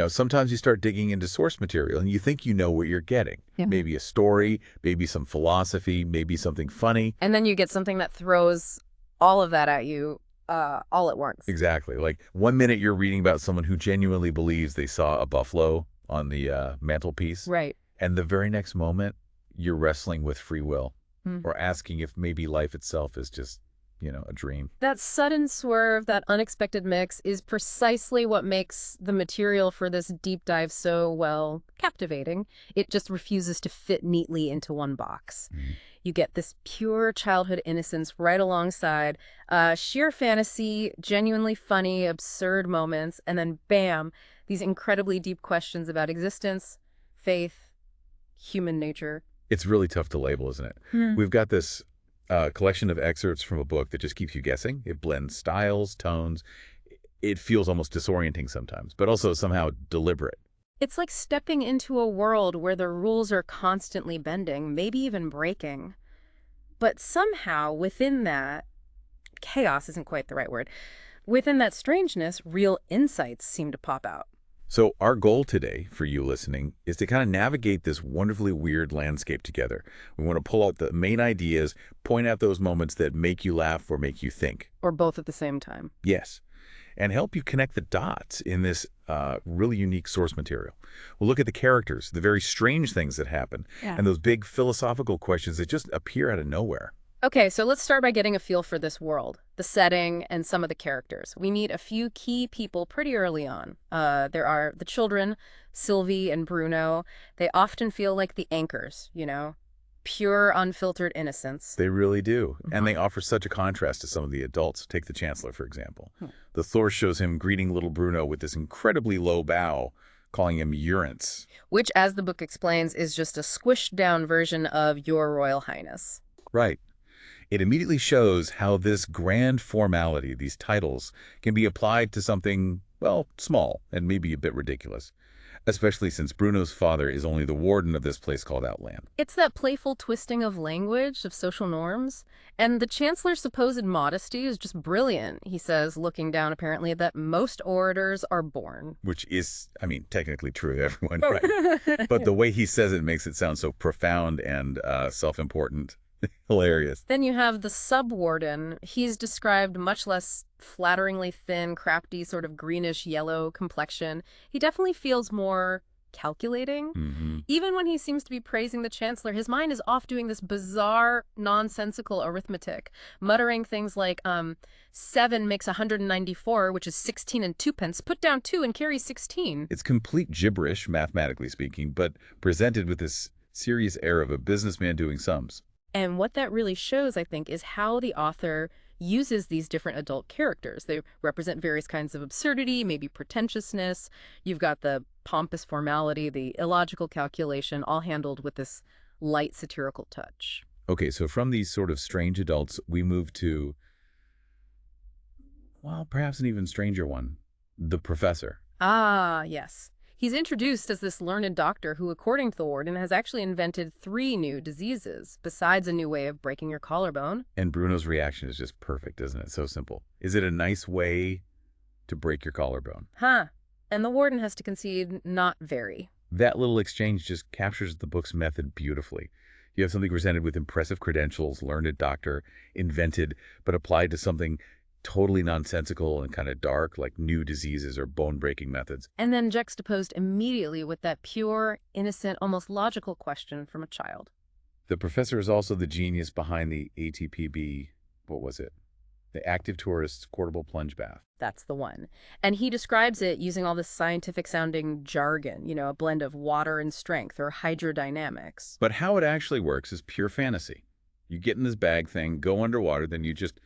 Sometimes you start digging into source material and you think you know what you're getting. Yeah. Maybe a story, maybe some philosophy, maybe something funny. And then you get something that throws all of that at you all at once. Exactly. Like 1 minute you're reading about someone who genuinely believes they saw a buffalo on the mantelpiece. Right. And the very next moment, you're wrestling with free will Hmm. or asking if maybe life itself is just, a dream. That sudden swerve, that unexpected mix is precisely what makes the material for this deep dive so, well, captivating. It just refuses to fit neatly into one box. You get this pure childhood innocence right alongside sheer fantasy, genuinely funny, absurd moments, and then bam, these incredibly deep questions about existence, faith, human nature. It's really tough to label, isn't it? We've got this collection of excerpts from a book that just keeps you guessing. It blends styles, tones. It feels almost disorienting sometimes, but also somehow deliberate. It's like stepping into a world where the rules are constantly bending, maybe even breaking. But somehow within that, chaos isn't quite the right word, within that strangeness, real insights seem to pop out. So our goal today for you listening is to kind of navigate this wonderfully weird landscape together. We want to pull out the main ideas, point out those moments that make you laugh or make you think. Or both at the same time. Yes. And help you connect the dots in this really unique source material. We'll look at the characters, the very strange things that happen, and those big philosophical questions that just appear out of nowhere. Okay, so let's start by getting a feel for this world, the setting, and some of the characters. We meet a few key people pretty early on. There are the children, Sylvie and Bruno. They often feel like the anchors, pure, unfiltered innocence. They really do. And they offer such a contrast to some of the adults. Take the Chancellor, for example. The Thor shows him greeting little Bruno with this incredibly low bow, calling him Urance. Which, as the book explains, is just a squished down version of Your Royal Highness. Right. It immediately shows how this grand formality, these titles, can be applied to something, well, small and maybe a bit ridiculous, especially since Bruno's father is only the warden of this place called Outland. It's that playful twisting of language, of social norms. And the Chancellor's supposed modesty is just brilliant. He says, looking down apparently, that most orators are born. Which is, technically true of everyone, right? But the way he says it makes it sound so profound and self-important. Hilarious. Then you have the sub-warden. He's described much less flatteringly thin, crafty, sort of greenish-yellow complexion. He definitely feels more calculating. Even when he seems to be praising the Chancellor, his mind is off doing this bizarre, nonsensical arithmetic, muttering things like, 7 makes 194, which is 16 and 2 pence. Put down 2 and carry 16. It's complete gibberish, mathematically speaking, but presented with this serious air of a businessman doing sums. And what that really shows, I think, is how the author uses these different adult characters. They represent various kinds of absurdity, maybe pretentiousness. You've got the pompous formality, the illogical calculation, all handled with this light satirical touch. Okay, so from these sort of strange adults, we move to, well, perhaps an even stranger one, the professor. Ah, yes. He's introduced as this learned doctor who, according to the warden, has actually invented 3 new diseases, besides a new way of breaking your collarbone. And Bruno's reaction is just perfect, isn't it? So simple. Is it a nice way to break your collarbone? Huh. And the warden has to concede, not very. That little exchange just captures the book's method beautifully. You have something presented with impressive credentials, learned doctor, invented, but applied to something totally nonsensical and kind of dark, like new diseases or bone-breaking methods. And then juxtaposed immediately with that pure, innocent, almost logical question from a child. The professor is also the genius behind the ATPB, what was it? The Active Tourist Portable Plunge Bath. That's the one. And he describes it using all this scientific-sounding jargon, a blend of water and strength or hydrodynamics. But how it actually works is pure fantasy. You get in this bag thing, go underwater, then you just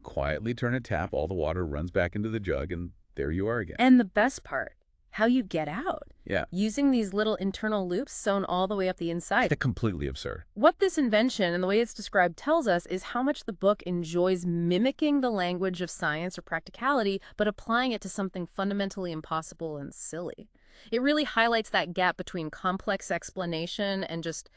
quietly turn a tap, all the water runs back into the jug, and there you are again. And the best part, how you get out. Yeah. Using these little internal loops sewn all the way up the inside. That's completely absurd. What this invention and the way it's described tells us is how much the book enjoys mimicking the language of science or practicality, but applying it to something fundamentally impossible and silly. It really highlights that gap between complex explanation and just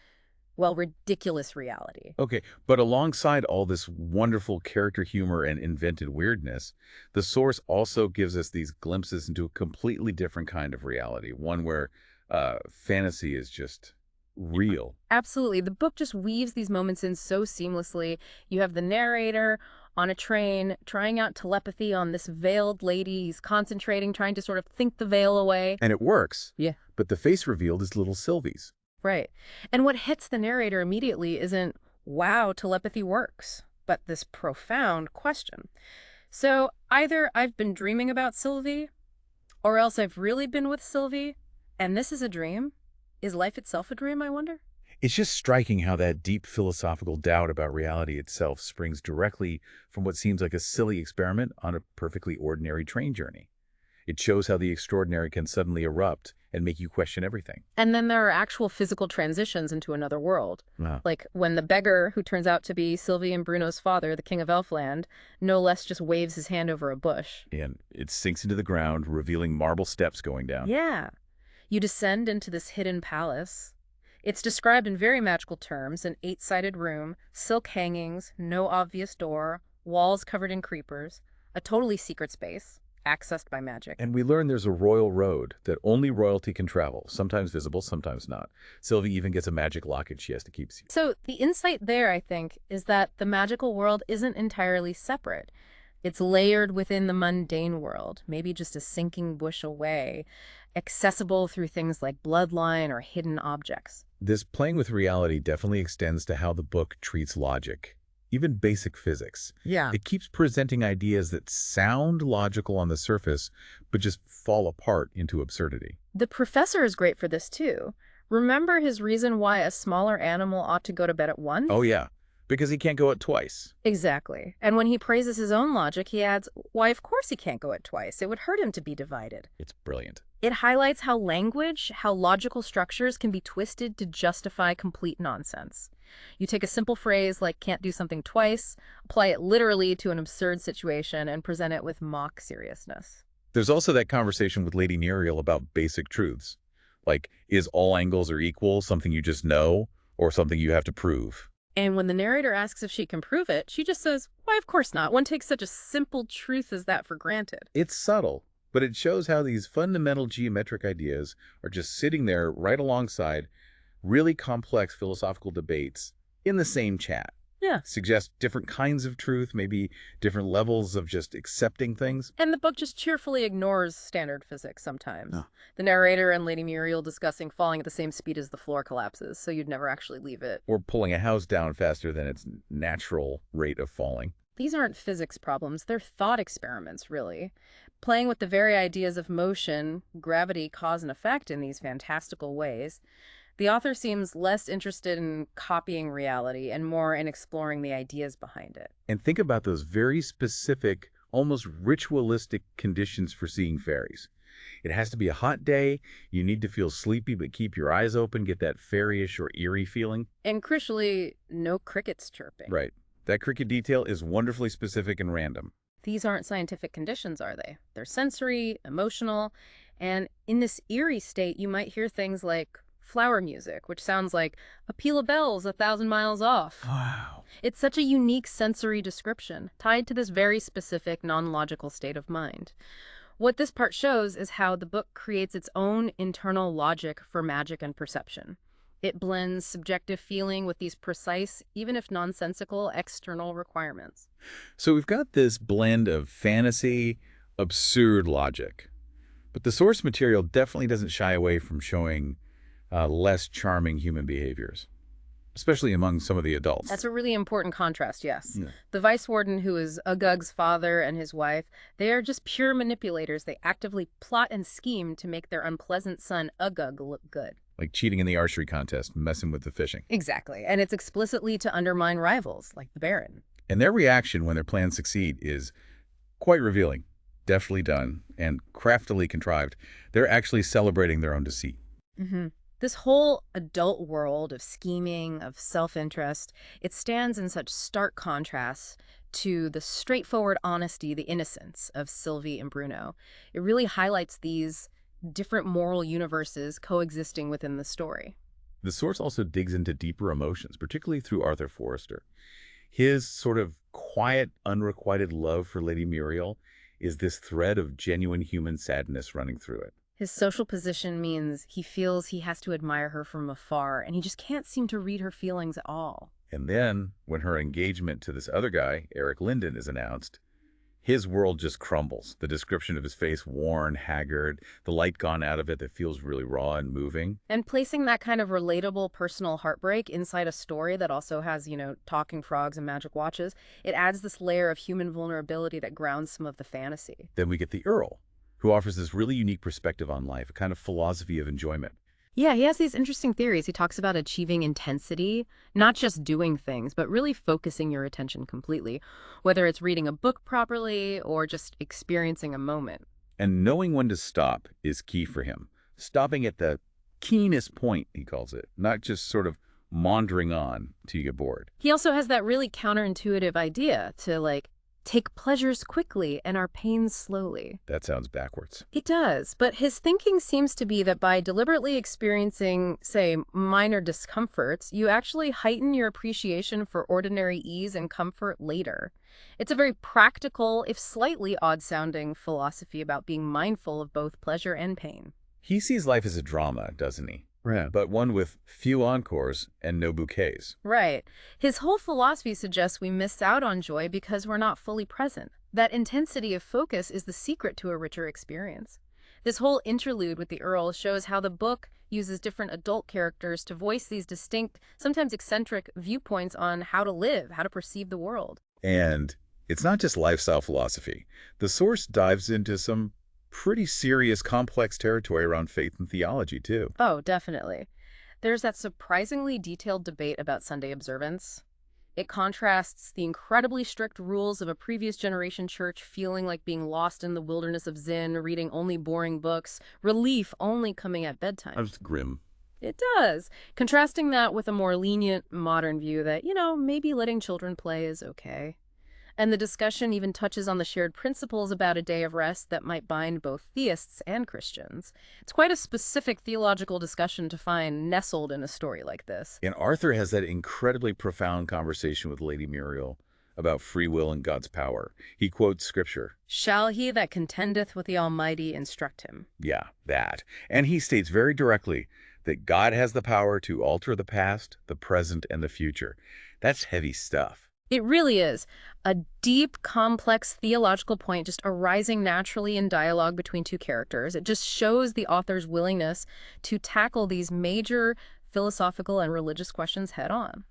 well, ridiculous reality. Okay, but alongside all this wonderful character humor and invented weirdness, the source also gives us these glimpses into a completely different kind of reality, one where fantasy is just real. Absolutely. The book just weaves these moments in so seamlessly. You have the narrator on a train trying out telepathy on this veiled lady. He's concentrating, trying to sort of think the veil away. And it works, Yeah. but the face revealed is little Sylvie's. Right. And what hits the narrator immediately isn't, wow, telepathy works, but this profound question. So either I've been dreaming about Sylvie, or else I've really been with Sylvie, and this is a dream? Is life itself a dream, I wonder? It's just striking how that deep philosophical doubt about reality itself springs directly from what seems like a silly experiment on a perfectly ordinary train journey. It shows how the extraordinary can suddenly erupt and make you question everything. And then there are actual physical transitions into another world. Wow. Like when the beggar, who turns out to be Sylvie and Bruno's father, the king of Elfland, no less just waves his hand over a bush. And it sinks into the ground, revealing marble steps going down. Yeah. You descend into this hidden palace. It's described in very magical terms, an 8-sided room, silk hangings, no obvious door, walls covered in creepers, a totally secret space, accessed by magic. And we learn there's a royal road that only royalty can travel, sometimes visible, sometimes not. Sylvie even gets a magic locket she has to keep secret. So the insight there, I think, is that the magical world isn't entirely separate. It's layered within the mundane world, maybe just a sinking bush away, accessible through things like bloodline or hidden objects. This playing with reality definitely extends to how the book treats logic, even basic physics. Yeah. It keeps presenting ideas that sound logical on the surface, but just fall apart into absurdity. The professor is great for this, too. Remember his reason why a smaller animal ought to go to bed at once? Oh yeah, because he can't go out twice. Exactly. And when he praises his own logic, he adds, why, of course he can't go at twice. It would hurt him to be divided. It's brilliant. It highlights how language, how logical structures can be twisted to justify complete nonsense. You take a simple phrase like can't do something twice, apply it literally to an absurd situation, and present it with mock seriousness. There's also that conversation with Lady Muriel about basic truths. Like, is all angles are equal something you just know, or something you have to prove? And when the narrator asks if she can prove it, she just says, why, of course not. One takes such a simple truth as that for granted. It's subtle, but it shows how these fundamental geometric ideas are just sitting there right alongside really complex philosophical debates in the same chat. Yeah. Suggest different kinds of truth, maybe different levels of just accepting things. And the book just cheerfully ignores standard physics sometimes. Oh. The narrator and Lady Muriel discussing falling at the same speed as the floor collapses, so you'd never actually leave it. Or pulling a house down faster than its natural rate of falling. These aren't physics problems, they're thought experiments, really. Playing with the very ideas of motion, gravity, cause and effect in these fantastical ways. The author seems less interested in copying reality and more in exploring the ideas behind it. And think about those very specific, almost ritualistic conditions for seeing fairies. It has to be a hot day, you need to feel sleepy but keep your eyes open, get that fairyish or eerie feeling. And crucially, no crickets chirping. Right. That cricket detail is wonderfully specific and random. These aren't scientific conditions, are they? They're sensory, emotional, and in this eerie state, you might hear things like flower music, which sounds like a peal of bells 1,000 miles off. Wow. It's such a unique sensory description, tied to this very specific, non-logical state of mind. What this part shows is how the book creates its own internal logic for magic and perception. It blends subjective feeling with these precise, even if nonsensical, external requirements. So we've got this blend of fantasy, absurd logic. But the source material definitely doesn't shy away from showing less charming human behaviors, especially among some of the adults. That's a really important contrast, yes. Yeah. The vice warden, who is Uggug's father, and his wife, they are just pure manipulators. They actively plot and scheme to make their unpleasant son Uggug look good. Like cheating in the archery contest, messing with the fishing. Exactly. And it's explicitly to undermine rivals, like the Baron. And their reaction when their plans succeed is quite revealing. Deftly done and craftily contrived. They're actually celebrating their own deceit. Mm-hmm. This whole adult world of scheming, of self-interest, it stands in such stark contrast to the straightforward honesty, the innocence of Sylvie and Bruno. It really highlights these different moral universes coexisting within the story. The source also digs into deeper emotions, particularly through Arthur Forrester. His sort of quiet, unrequited love for Lady Muriel is this thread of genuine human sadness running through it. His social position means he feels he has to admire her from afar, and he just can't seem to read her feelings at all. And then, when her engagement to this other guy, Eric Linden, is announced, his world just crumbles. The description of his face, worn, haggard, the light gone out of it that feels really raw and moving. And placing that kind of relatable personal heartbreak inside a story that also has, talking frogs and magic watches, it adds this layer of human vulnerability that grounds some of the fantasy. Then we get the Earl, who offers this really unique perspective on life, a kind of philosophy of enjoyment. Yeah, he has these interesting theories. He talks about achieving intensity, not just doing things, but really focusing your attention completely, whether it's reading a book properly or just experiencing a moment. And knowing when to stop is key for him. Stopping at the keenest point, he calls it, not just sort of maundering on till you get bored. He also has that really counterintuitive idea to, take pleasures quickly and our pains slowly. That sounds backwards. It does, but his thinking seems to be that by deliberately experiencing, say, minor discomforts, you actually heighten your appreciation for ordinary ease and comfort later. It's a very practical, if slightly odd-sounding philosophy about being mindful of both pleasure and pain. He sees life as a drama, doesn't he? Yeah. But one with few encores and no bouquets. Right. His whole philosophy suggests we miss out on joy because we're not fully present. That intensity of focus is the secret to a richer experience. This whole interlude with the Earl shows how the book uses different adult characters to voice these distinct, sometimes eccentric viewpoints on how to live, how to perceive the world. And it's not just lifestyle philosophy. The source dives into some pretty serious, complex territory around faith and theology, too. Oh, definitely. There's that surprisingly detailed debate about Sunday observance. It contrasts the incredibly strict rules of a previous generation church feeling like being lost in the wilderness of Zen, reading only boring books, relief only coming at bedtime. That was grim. It does. Contrasting that with a more lenient modern view that, maybe letting children play is okay. And the discussion even touches on the shared principles about a day of rest that might bind both theists and Christians. It's quite a specific theological discussion to find nestled in a story like this. And Arthur has that incredibly profound conversation with Lady Muriel about free will and God's power. He quotes scripture. Shall he that contendeth with the Almighty instruct him? Yeah, that. And he states very directly that God has the power to alter the past, the present, and the future. That's heavy stuff. It really is. A deep, complex theological point just arising naturally in dialogue between two characters. It just shows the author's willingness to tackle these major philosophical and religious questions head on.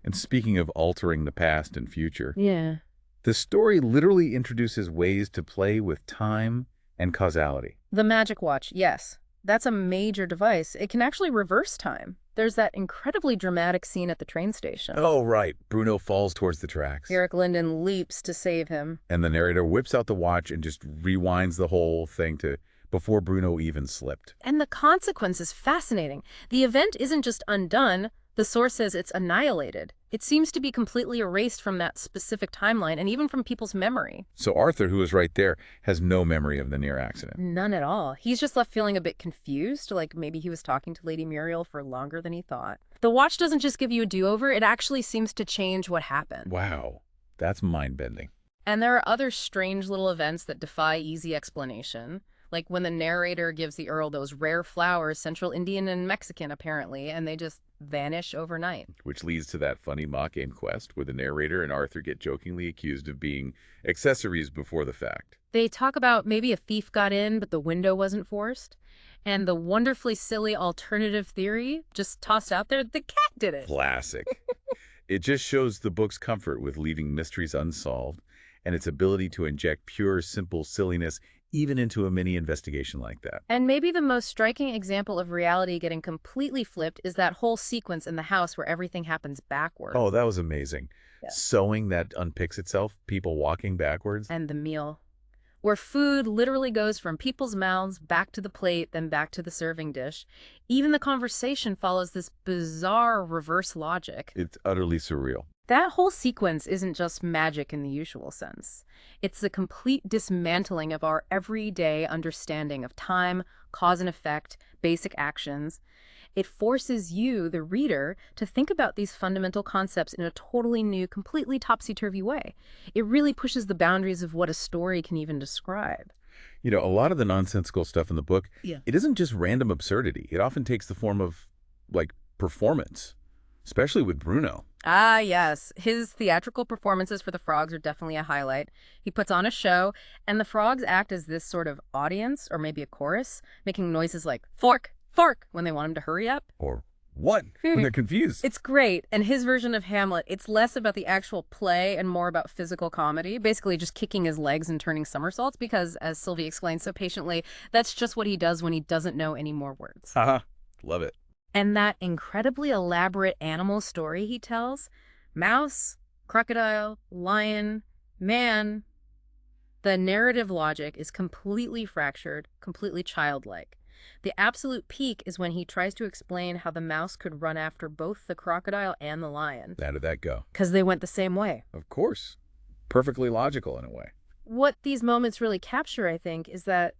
And speaking of altering the past and future, Yeah. the story literally introduces ways to play with time and causality. The magic watch, yes. That's a major device. It can actually reverse time. There's that incredibly dramatic scene at the train station. Oh, right. Bruno falls towards the tracks. Eric Linden leaps to save him. And the narrator whips out the watch and just rewinds the whole thing to before Bruno even slipped. And the consequence is fascinating. The event isn't just undone. The source says it's annihilated. It seems to be completely erased from that specific timeline and even from people's memory. So Arthur, who was right there, has no memory of the near accident. None at all. He's just left feeling a bit confused, like maybe he was talking to Lady Muriel for longer than he thought. The watch doesn't just give you a do-over, it actually seems to change what happened. Wow, that's mind-bending. And there are other strange little events that defy easy explanation. Like when the narrator gives the Earl those rare flowers, Central Indian and Mexican apparently, and they just vanish overnight. Which leads to that funny mock inquest where the narrator and Arthur get jokingly accused of being accessories before the fact. They talk about maybe a thief got in, but the window wasn't forced. And the wonderfully silly alternative theory just tossed out there, the cat did it. Classic. It just shows the book's comfort with leaving mysteries unsolved and its ability to inject pure, simple silliness even into a mini investigation like that. And maybe the most striking example of reality getting completely flipped is that whole sequence in the house where everything happens backwards. Oh, that was amazing. Yeah. Sewing that unpicks itself, people walking backwards. And the meal, where food literally goes from people's mouths back to the plate, then back to the serving dish. Even the conversation follows this bizarre reverse logic. It's utterly surreal. That whole sequence isn't just magic in the usual sense. It's the complete dismantling of our everyday understanding of time, cause and effect, basic actions. It forces you, the reader, to think about these fundamental concepts in a totally new, completely topsy-turvy way. It really pushes the boundaries of what a story can even describe. A lot of the nonsensical stuff in the book, Yeah. it isn't just random absurdity. It often takes the form of, like, performance, especially with Bruno. Ah, yes. His theatrical performances for the frogs are definitely a highlight. He puts on a show, and the frogs act as this sort of audience, or maybe a chorus, making noises like fork, fork, when they want him to hurry up. Or what? When they're confused. It's great. And his version of Hamlet, it's less about the actual play and more about physical comedy, basically just kicking his legs and turning somersaults because, as Sylvie explained so patiently, that's just what he does when he doesn't know any more words. Haha, love it. And that incredibly elaborate animal story he tells, mouse, crocodile, lion, man, the narrative logic is completely fractured, completely childlike. The absolute peak is when he tries to explain how the mouse could run after both the crocodile and the lion. How did that go? Because they went the same way. Of course. Perfectly logical in a way. What these moments really capture, I think, is that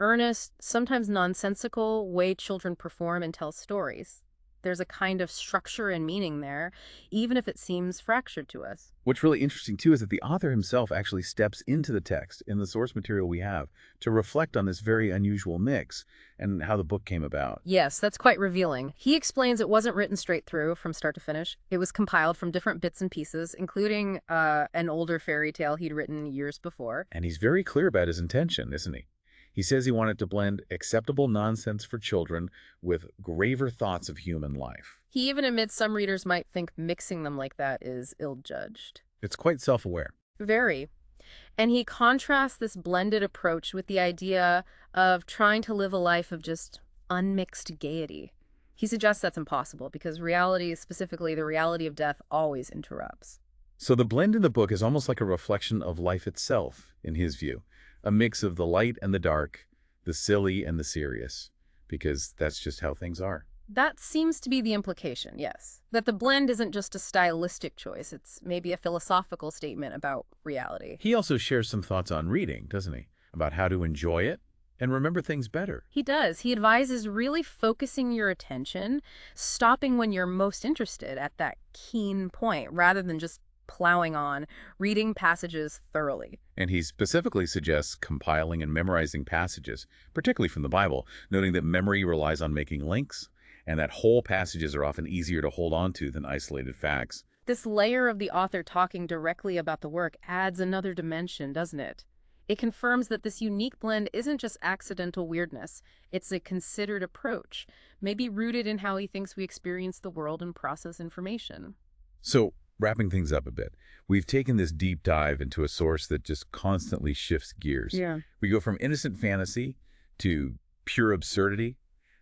earnest, sometimes nonsensical way children perform and tell stories. There's a kind of structure and meaning there, even if it seems fractured to us. What's really interesting, too, is that the author himself actually steps into the text in the source material we have to reflect on this very unusual mix and how the book came about. Yes, that's quite revealing. He explains it wasn't written straight through from start to finish. It was compiled from different bits and pieces, including an older fairy tale he'd written years before. And he's very clear about his intention, isn't he? He says he wanted to blend acceptable nonsense for children with graver thoughts of human life. He even admits some readers might think mixing them like that is ill-judged. It's quite self-aware. Very. And he contrasts this blended approach with the idea of trying to live a life of just unmixed gaiety. He suggests that's impossible because reality, specifically the reality of death, always interrupts. So the blend in the book is almost like a reflection of life itself, in his view. A mix of the light and the dark, the silly and the serious, because that's just how things are. That seems to be the implication, yes. That the blend isn't just a stylistic choice, it's maybe a philosophical statement about reality. He also shares some thoughts on reading, doesn't he? About how to enjoy it and remember things better. He does. He advises really focusing your attention, stopping when you're most interested at that keen point, rather than just plowing on, reading passages thoroughly. And he specifically suggests compiling and memorizing passages, particularly from the Bible, noting that memory relies on making links, and that whole passages are often easier to hold on to than isolated facts. This layer of the author talking directly about the work adds another dimension, doesn't it? It confirms that this unique blend isn't just accidental weirdness, it's a considered approach, maybe rooted in how he thinks we experience the world and process information. So, wrapping things up a bit, we've taken this deep dive into a source that just constantly shifts gears. Yeah. We go from innocent fantasy to pure absurdity,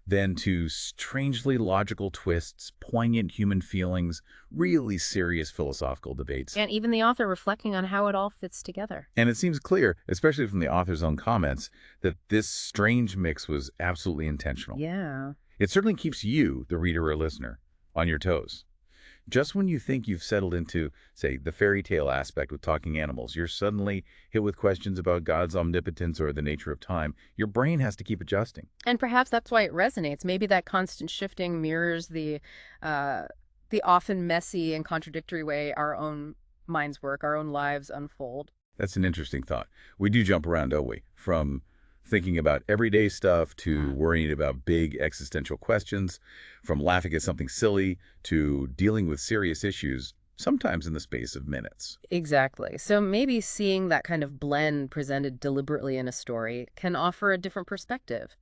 then to strangely logical twists, poignant human feelings, really serious philosophical debates. And even the author reflecting on how it all fits together. And it seems clear, especially from the author's own comments, that this strange mix was absolutely intentional. Yeah. It certainly keeps you, the reader or listener, on your toes. Just when you think you've settled into, say, the fairy tale aspect with talking animals, you're suddenly hit with questions about God's omnipotence or the nature of time. Your brain has to keep adjusting. And perhaps that's why it resonates. Maybe that constant shifting mirrors the often messy and contradictory way our own minds work, our own lives unfold. That's an interesting thought. We do jump around, don't we? From thinking about everyday stuff to worrying about big existential questions, from laughing at something silly to dealing with serious issues, sometimes in the space of minutes. Exactly. So maybe seeing that kind of blend presented deliberately in a story can offer a different perspective.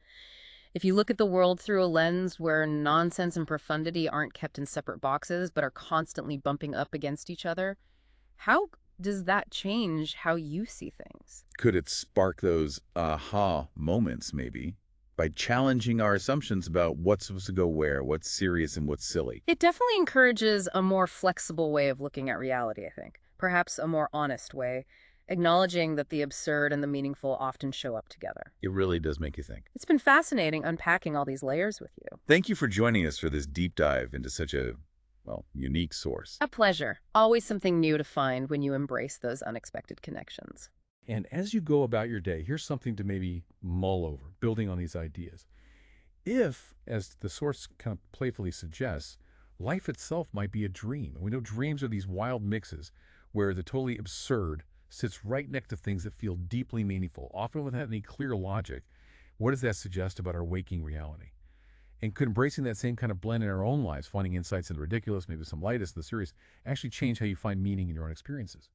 If you look at the world through a lens where nonsense and profundity aren't kept in separate boxes but are constantly bumping up against each other, how does that change how you see things? Could it spark those aha moments, maybe, by challenging our assumptions about what's supposed to go where, what's serious and what's silly? It definitely encourages a more flexible way of looking at reality, I think. Perhaps a more honest way, acknowledging that the absurd and the meaningful often show up together. It really does make you think. It's been fascinating unpacking all these layers with you. Thank you for joining us for this deep dive into such a, unique source. A pleasure. Always something new to find when you embrace those unexpected connections. And as you go about your day, here's something to maybe mull over, building on these ideas. if, as the source kind of playfully suggests, life itself might be a dream. And we know dreams are these wild mixes where the totally absurd sits right next to things that feel deeply meaningful, often without any clear logic. What does that suggest about our waking reality? And could embracing that same kind of blend in our own lives, finding insights in the ridiculous, maybe some lightest, the serious, actually change how you find meaning in your own experiences?